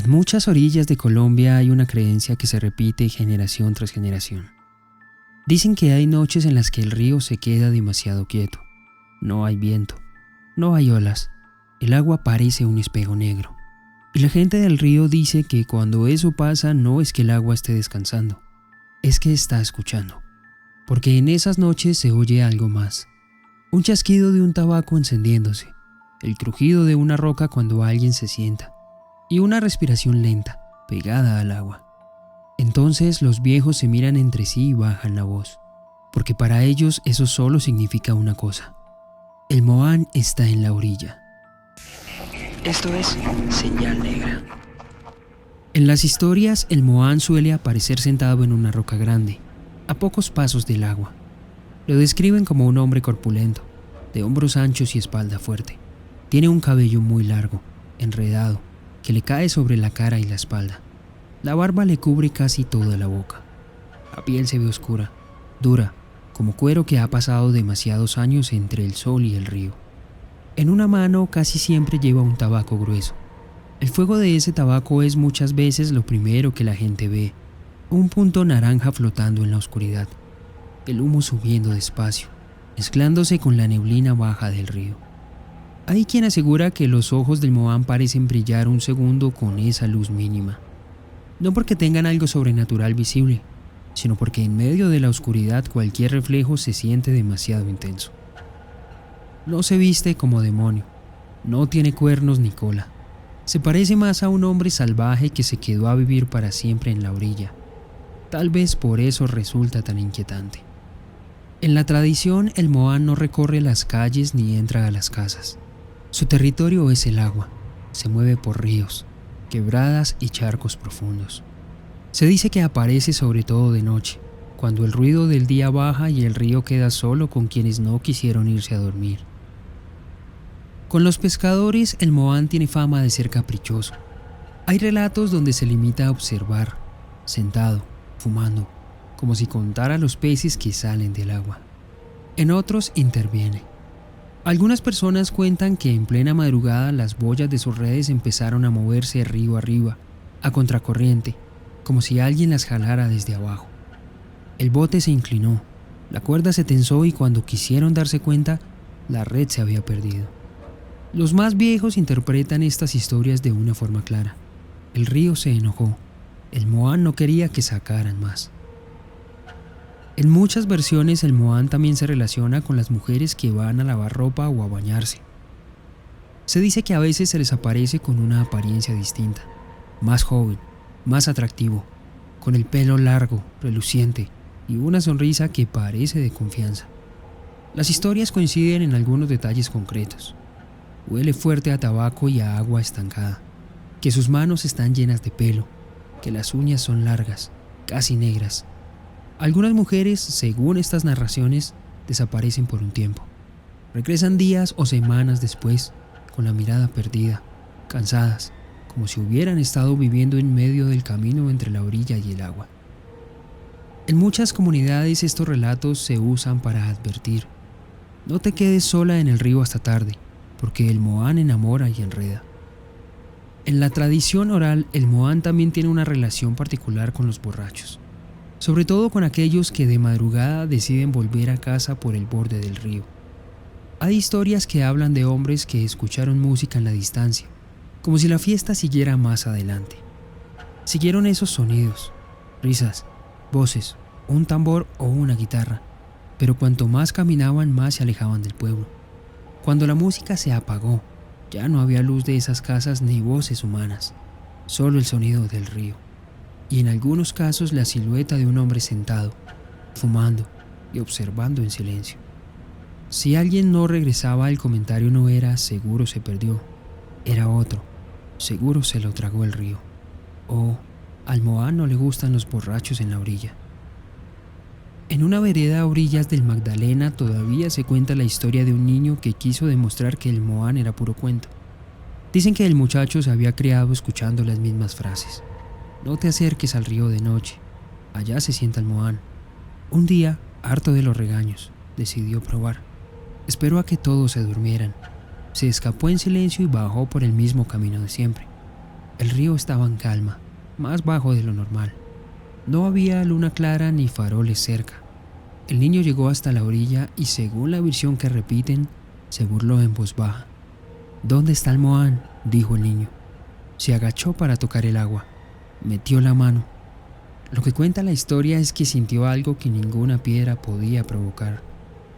En muchas orillas de Colombia hay una creencia que se repite generación tras generación. Dicen que hay noches en las que el río se queda demasiado quieto. No hay viento, no hay olas, el agua parece un espejo negro. Y la gente del río dice que cuando eso pasa no es que el agua esté descansando, es que está escuchando. Porque en esas noches se oye algo más. Un chasquido de un tabaco encendiéndose, el crujido de una roca cuando alguien se sienta, y una respiración lenta, pegada al agua. Entonces los viejos se miran entre sí y bajan la voz, porque para ellos eso solo significa una cosa: el Moán está en la orilla. Esto es Señal Negra. En las historias, el Moán suele aparecer sentado en una roca grande, a pocos pasos del agua. Lo describen como un hombre corpulento, de hombros anchos y espalda fuerte. Tiene un cabello muy largo, enredado, que le cae sobre la cara y la espalda. La barba le cubre casi toda la boca. La piel se ve oscura, dura, como cuero que ha pasado demasiados años entre el sol y el río. En una mano casi siempre lleva un tabaco grueso. El fuego de ese tabaco es muchas veces lo primero que la gente ve, un punto naranja flotando en la oscuridad, el humo subiendo despacio, mezclándose con la neblina baja del río. Hay quien asegura que los ojos del Moán parecen brillar un segundo con esa luz mínima. No porque tengan algo sobrenatural visible, sino porque en medio de la oscuridad cualquier reflejo se siente demasiado intenso. No se viste como demonio, no tiene cuernos ni cola. Se parece más a un hombre salvaje que se quedó a vivir para siempre en la orilla. Tal vez por eso resulta tan inquietante. En la tradición, el Moán no recorre las calles ni entra a las casas. Su territorio es el agua, se mueve por ríos, quebradas y charcos profundos. Se dice que aparece sobre todo de noche, cuando el ruido del día baja y el río queda solo con quienes no quisieron irse a dormir. Con los pescadores, el Moán tiene fama de ser caprichoso. Hay relatos donde se limita a observar, sentado, fumando, como si contara los peces que salen del agua. En otros interviene. Algunas personas cuentan que en plena madrugada las boyas de sus redes empezaron a moverse río arriba, a contracorriente, como si alguien las jalara desde abajo. El bote se inclinó, la cuerda se tensó y cuando quisieron darse cuenta, la red se había perdido. Los más viejos interpretan estas historias de una forma clara. El río se enojó, el Moán no quería que sacaran más. En muchas versiones el Moán también se relaciona con las mujeres que van a lavar ropa o a bañarse. Se dice que a veces se les aparece con una apariencia distinta, más joven, más atractivo, con el pelo largo, reluciente y una sonrisa que parece de confianza. Las historias coinciden en algunos detalles concretos. Huele fuerte a tabaco y a agua estancada, que sus manos están llenas de pelo, que las uñas son largas, casi negras. Algunas mujeres, según estas narraciones, desaparecen por un tiempo. Regresan días o semanas después, con la mirada perdida, cansadas, como si hubieran estado viviendo en medio del camino entre la orilla y el agua. En muchas comunidades estos relatos se usan para advertir: no te quedes sola en el río hasta tarde, porque el Moán enamora y enreda. En la tradición oral, el Moán también tiene una relación particular con los borrachos, sobre todo con aquellos que de madrugada deciden volver a casa por el borde del río. Hay historias que hablan de hombres que escucharon música en la distancia, como si la fiesta siguiera más adelante. Siguieron esos sonidos, risas, voces, un tambor o una guitarra, pero cuanto más caminaban, más se alejaban del pueblo. Cuando la música se apagó, ya no había luz de esas casas ni voces humanas, solo el sonido del río, y en algunos casos la silueta de un hombre sentado, fumando y observando en silencio. Si alguien no regresaba, el comentario no era "seguro se perdió", era otro: "seguro se lo tragó el río", o "al Moán no le gustan los borrachos en la orilla". En una vereda a orillas del Magdalena todavía se cuenta la historia de un niño que quiso demostrar que el Moán era puro cuento. Dicen que el muchacho se había criado escuchando las mismas frases: "no te acerques al río de noche, allá se sienta el Moán". Un día, harto de los regaños, decidió probar. Esperó a que todos se durmieran. Se escapó en silencio y bajó por el mismo camino de siempre. El río estaba en calma, más bajo de lo normal. No había luna clara ni faroles cerca. El niño llegó hasta la orilla y, según la versión que repiten, se burló en voz baja. «¿Dónde está el Moán?», dijo el niño. Se agachó para tocar el agua. Metió la mano. Lo que cuenta la historia es que sintió algo que ninguna piedra podía provocar,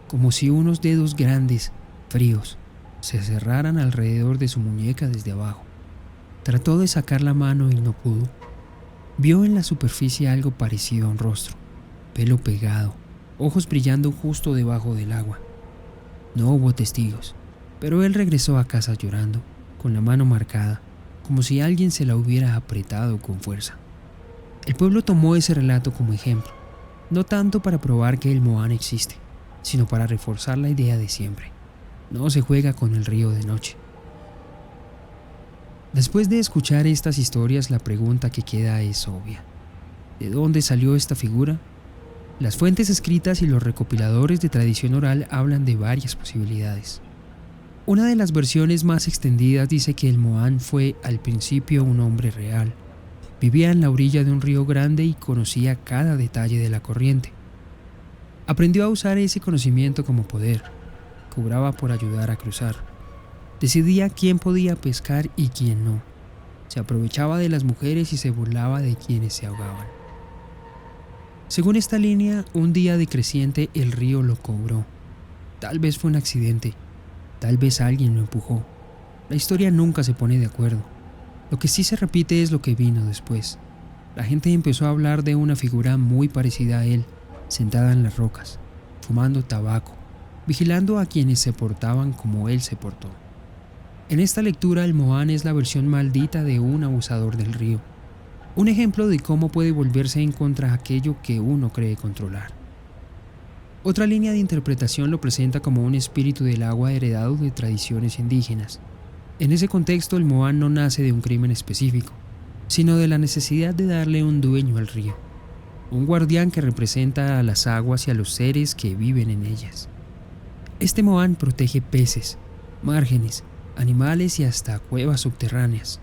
como si unos dedos grandes, fríos, se cerraran alrededor de su muñeca desde abajo. Trató de sacar la mano y no pudo. Vio en la superficie algo parecido a un rostro, pelo pegado, ojos brillando justo debajo del agua. No hubo testigos, pero él regresó a casa llorando, con la mano marcada, como si alguien se la hubiera apretado con fuerza. El pueblo tomó ese relato como ejemplo, no tanto para probar que el Moán existe, sino para reforzar la idea de siempre: no se juega con el río de noche. Después de escuchar estas historias, la pregunta que queda es obvia. ¿De dónde salió esta figura? Las fuentes escritas y los recopiladores de tradición oral hablan de varias posibilidades. Una de las versiones más extendidas dice que el Moán fue al principio un hombre real. Vivía en la orilla de un río grande y conocía cada detalle de la corriente. Aprendió a usar ese conocimiento como poder. Cobraba por ayudar a cruzar. Decidía quién podía pescar y quién no. Se aprovechaba de las mujeres y se burlaba de quienes se ahogaban. Según esta línea, un día decreciente el río lo cobró. Tal vez fue un accidente, tal vez alguien lo empujó. La historia nunca se pone de acuerdo. Lo que sí se repite es lo que vino después. La gente empezó a hablar de una figura muy parecida a él, sentada en las rocas, fumando tabaco, vigilando a quienes se portaban como él se portó. En esta lectura, el Moán es la versión maldita de un abusador del río. Un ejemplo de cómo puede volverse en contra aquello que uno cree controlar. Otra línea de interpretación lo presenta como un espíritu del agua heredado de tradiciones indígenas. En ese contexto, el Moán no nace de un crimen específico, sino de la necesidad de darle un dueño al río, un guardián que representa a las aguas y a los seres que viven en ellas. Este Moán protege peces, márgenes, animales y hasta cuevas subterráneas.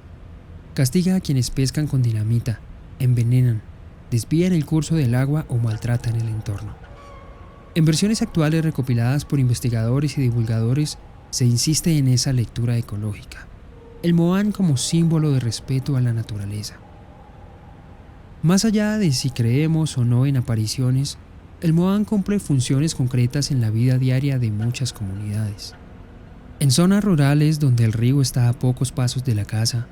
Castiga a quienes pescan con dinamita, envenenan, desvían el curso del agua o maltratan el entorno. En versiones actuales recopiladas por investigadores y divulgadores, se insiste en esa lectura ecológica, el Moán como símbolo de respeto a la naturaleza. Más allá de si creemos o no en apariciones, el Moán cumple funciones concretas en la vida diaria de muchas comunidades. En zonas rurales donde el río está a pocos pasos de la casa,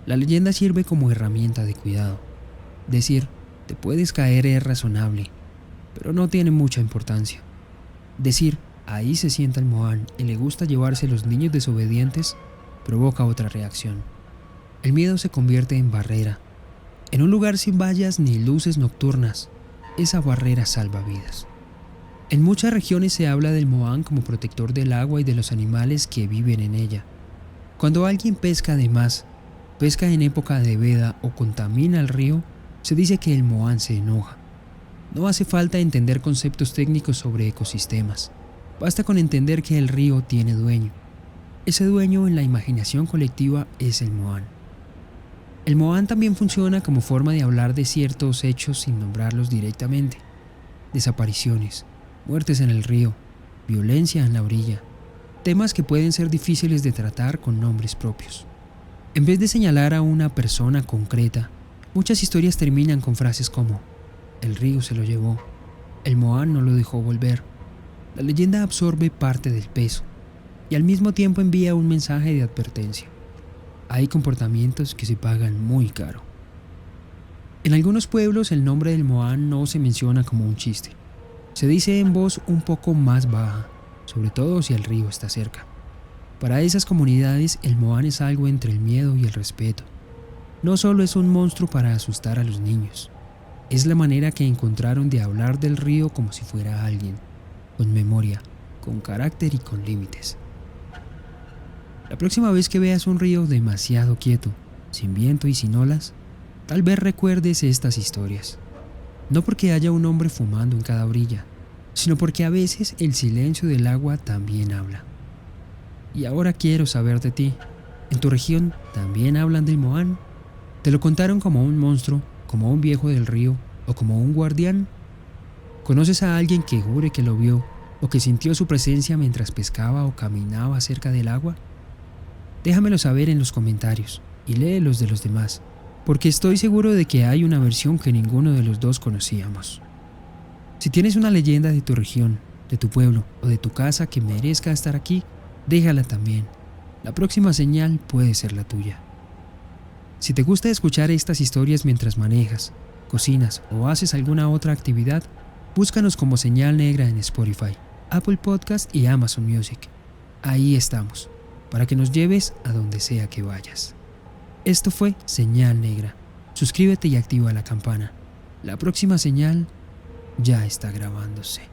la leyenda sirve como herramienta de cuidado. Decir, te puedes caer es razonable, pero no tiene mucha importancia. Decir, ahí se sienta el Moán y le gusta llevarse los niños desobedientes, provoca otra reacción. El miedo se convierte en barrera. En un lugar sin vallas ni luces nocturnas, esa barrera salva vidas. En muchas regiones se habla del Moán como protector del agua y de los animales que viven en ella. Cuando alguien pesca de más, pesca en época de veda o contamina el río, se dice que el Moán se enoja. No hace falta entender conceptos técnicos sobre ecosistemas. Basta con entender que el río tiene dueño. Ese dueño en la imaginación colectiva es el Moán. El Moán también funciona como forma de hablar de ciertos hechos sin nombrarlos directamente. Desapariciones, muertes en el río, violencia en la orilla, temas que pueden ser difíciles de tratar con nombres propios. En vez de señalar a una persona concreta, muchas historias terminan con frases como: el río se lo llevó, el Moán no lo dejó volver. La leyenda absorbe parte del peso y al mismo tiempo envía un mensaje de advertencia. Hay comportamientos que se pagan muy caro. En algunos pueblos el nombre del Moán no se menciona como un chiste. Se dice en voz un poco más baja, sobre todo si el río está cerca. Para esas comunidades el Moán es algo entre el miedo y el respeto. No solo es un monstruo para asustar a los niños, es la manera que encontraron de hablar del río como si fuera alguien, con memoria, con carácter y con límites. La próxima vez que veas un río demasiado quieto, sin viento y sin olas, tal vez recuerdes estas historias. No porque haya un hombre fumando en cada orilla, sino porque a veces el silencio del agua también habla. Y ahora quiero saber de ti. ¿En tu región también hablan del Moán? ¿Te lo contaron como un monstruo, como un viejo del río o como un guardián? ¿Conoces a alguien que jure que lo vio o que sintió su presencia mientras pescaba o caminaba cerca del agua? Déjamelo saber en los comentarios y lee los de los demás, porque estoy seguro de que hay una versión que ninguno de los dos conocíamos. Si tienes una leyenda de tu región, de tu pueblo o de tu casa que merezca estar aquí, déjala también. La próxima señal puede ser la tuya. Si te gusta escuchar estas historias mientras manejas, cocinas o haces alguna otra actividad, búscanos como Señal Negra en Spotify, Apple Podcast y Amazon Music. Ahí estamos, para que nos lleves a donde sea que vayas. Esto fue Señal Negra. Suscríbete y activa la campana. La próxima señal ya está grabándose.